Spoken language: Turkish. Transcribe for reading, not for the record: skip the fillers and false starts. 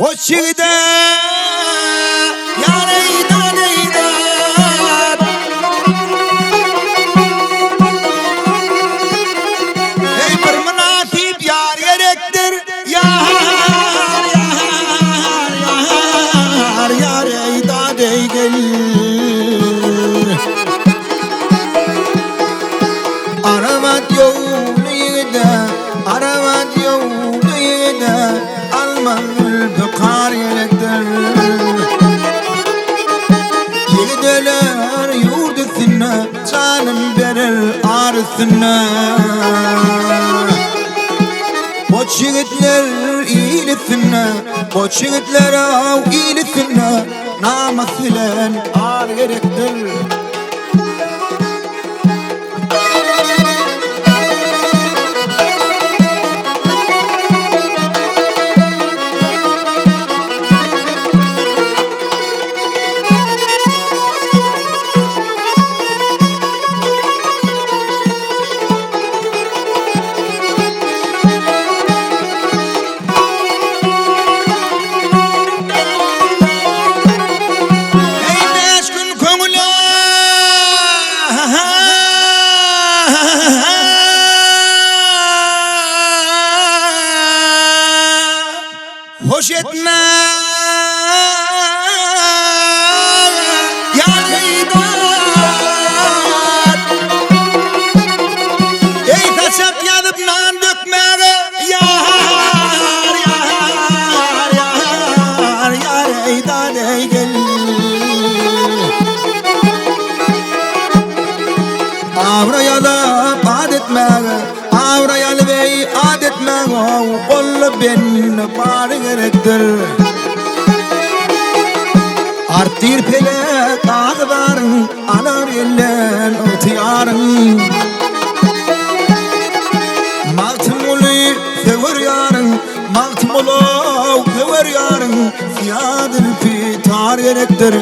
Hoşçide yareydan eydan ey bir münasip yar gerektir yar eydan ey gel aramat yoluyda aramat yoluyda almanul bukar gerektir Yigideler yurdusuna canım verir arısına Boç yigitler iyilisine Boç yigitler av iyilisine Namus bilen ar gerektir Hoş etme yareydan ey taşıp yanıp nan dökmere yareydan ey gel Avrayalı adetmere Avrayalı bey adetmere Kollu benimle bari gerektir Arttir pele dağlarım Anar ellen otiyarım Maltımulu sever yarım Maltımulu sever yarım Ziyadır pitar gerektir